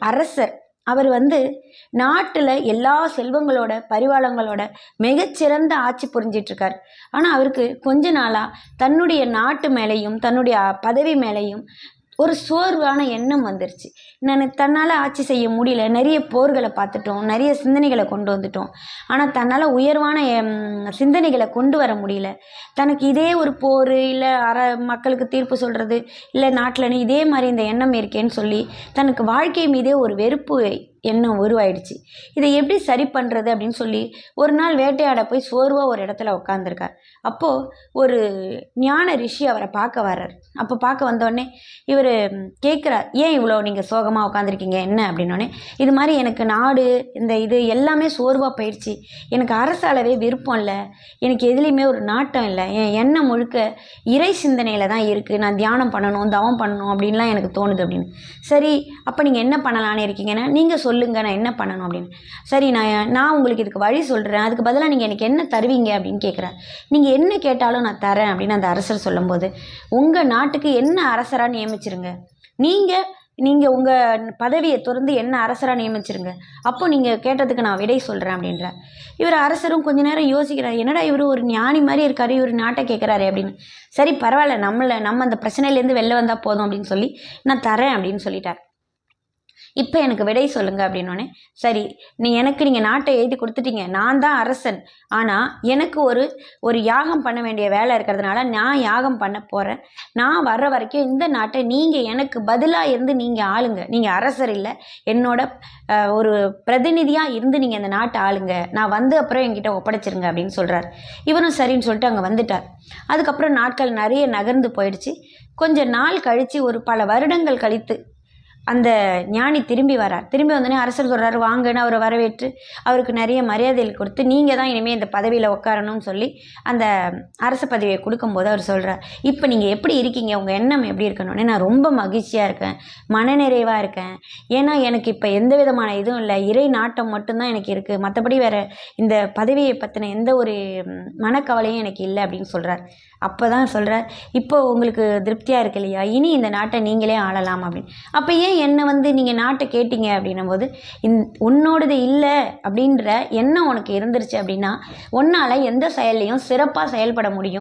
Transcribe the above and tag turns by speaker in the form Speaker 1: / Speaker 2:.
Speaker 1: அரசர். அவர் வந்து நாட்டில் எல்லா செல்வங்களோட பரிவாளங்களோட மிகச்சிறந்த ஆட்சி புரிஞ்சிட்டு இருக்கார். ஆனால் அவருக்கு கொஞ்ச நாளாக தன்னுடைய நாட்டு மேலேயும் தன்னுடைய பதவி மேலேயும் ஒரு சோர்வான எண்ணம் வந்துருச்சு. தன்னால் ஆட்சி செய்ய முடியல, நிறைய போர்களை பார்த்துட்டோம், நிறைய சிந்தனைகளை கொண்டு வந்துட்டோம். ஆனால் தன்னால் உயர்வான சிந்தனைகளை கொண்டு வர முடியல. தனக்கு இதே ஒரு போர் இல்லை மக்களுக்கு தீர்ப்பு சொல்கிறது இல்லை நாட்டில் இதே மாதிரி இந்த எண்ணம் இருக்கேன்னு சொல்லி தனக்கு வாழ்க்கை மீதே ஒரு வெறுப்பு எண்ணம் உருவாயிடுச்சு. இதை எப்படி சரி பண்ணுறது அப்படின்னு சொல்லி ஒரு நாள் வேட்டையாட போய் சோர்வாக ஒரு இடத்துல உட்காந்துருக்கார். அப்போது ஒரு ஞான ரிஷி அவரை பார்க்க வர்றார். அப்போ பார்க்க வந்தோடனே இவர் கேட்குறார், ஏன் இவ்வளோ நீங்கள் சோகமாக உட்காந்துருக்கீங்க என்ன அப்படின்னோடனே, இது மாதிரி எனக்கு நாடு இது எல்லாமே சோர்வாக போயிடுச்சு, எனக்கு அரசாலவே விருப்பம் இல்லை, எனக்கு எதுலேயுமே ஒரு நாட்டம் இல்லை, என் எண்ணம் முழுக்க இறை சிந்தனையில் தான் இருக்குது, நான் தியானம் பண்ணணும் தவம் பண்ணணும் அப்படின்லாம் எனக்கு தோணுது அப்படின்னு. சரி, அப்போ நீங்கள் என்ன பண்ணலான்னு இருக்கீங்கன்னா நீங்கள் சொல்லுங்கள், நான் என்ன பண்ணணும் அப்படின்னு. சரி, நான் உங்களுக்கு இதுக்கு வழி சொல்கிறேன், அதுக்கு பதிலாக நீங்கள் எனக்கு என்ன தருவீங்க அப்படின்னு கேட்குறேன். நீங்கள் என்ன கேட்டாலும் நான் தரேன் அப்படின்னு அந்த அரசர் சொல்லும்போது, உங்கள் நாட்டுக்கு என்ன அரசராக நியமிச்சிருங்க, நீங்கள் உங்கள் பதவியை திறந்து என்ன அரசராக நியமிச்சிருங்க, அப்போ நீங்கள் கேட்டதுக்கு நான் விடை சொல்கிறேன் அப்படின்ற. இவர் அரசரும் கொஞ்ச நேரம் யோசிக்கிறார், என்னடா இவர் ஒரு ஞானி மாதிரி இருக்காரு, இவர் நாட்டை கேட்குறாரு அப்படின்னு. சரி பரவாயில்ல, நம்ம அந்த பிரச்சனையிலேருந்து வெளில வந்தால் போதும் அப்படின்னு சொல்லி நான் தரேன் அப்படின்னு சொல்லிட்டார். இப்போ எனக்கு விடை சொல்லுங்கள் அப்படின்னோடனே, சரி நீங்கள் நாட்டை எழுதி கொடுத்துட்டீங்க, நான் தான் அரசன், ஆனால் எனக்கு ஒரு யாகம் பண்ண வேண்டிய வேலை இருக்கிறதுனால நான் யாகம் பண்ண போகிறேன், நான் வர்ற வரைக்கும் இந்த நாட்டை நீங்கள் எனக்கு பதிலாக இருந்து நீங்கள் ஆளுங்க, நீங்கள் அரசர் இல்லை, என்னோட ஒரு பிரதிநிதியாக இருந்து நீங்கள் இந்த நாட்டை ஆளுங்க, நான் வந்து அப்புறம் என்கிட்ட ஒப்படைச்சிருங்க அப்படின்னு சொல்கிறார். இவரும் சரின்னு சொல்லிட்டு அங்கே வந்துட்டார். அதுக்கப்புறம் நாட்கள் நிறைய நகர்ந்து போயிடுச்சு. கொஞ்சம் நாள் கழித்து ஒரு பல வருடங்கள் கழித்து அந்த ஞானி திரும்பி வரார். திரும்பி வந்தோடனே அரசர் சொல்கிறார், வாங்கன்னு அவரை வரவேற்று அவருக்கு நிறைய மரியாதைகள் கொடுத்து, நீங்கள் தான் இனிமேல் இந்த பதவியில் உட்காரணும்னு சொல்லி அந்த அரச பதவியை கொடுக்கும்போது அவர் சொல்கிறார், இப்போ நீங்கள் எப்படி இருக்கீங்க, உங்கள் எண்ணம் எப்படி இருக்கணும்னே, நான் ரொம்ப மகிழ்ச்சியாக இருக்கேன், மனநிறைவாக இருக்கேன், ஏன்னா எனக்கு இப்போ எந்த விதமான இதுவும் இல்லை, இறை நாட்டம் மட்டும்தான் எனக்கு இருக்குது, மற்றபடி வேறு இந்த பதவியை பற்றின எந்த ஒரு மனக்கவலையும் எனக்கு இல்லை அப்படின்னு சொல்கிறார். அப்போ தான் சொல்கிறார், இப்போ உங்களுக்கு திருப்தியாக இருக்கு இல்லையா, இனி இந்த நாட்டை நீங்களே ஆளலாம் அப்படின்னு. அப்போ ஏன் என்னை நீங்கள் நாட்டை கேட்டீங்க அப்படின்னும் போது, உன்னோடது இல்லை அப்படின்ற எண்ணம் உனக்கு இருந்துருச்சு அப்படின்னா உன்னால் எந்த செயல்லையும் சிறப்பாக செயல்பட முடியும்.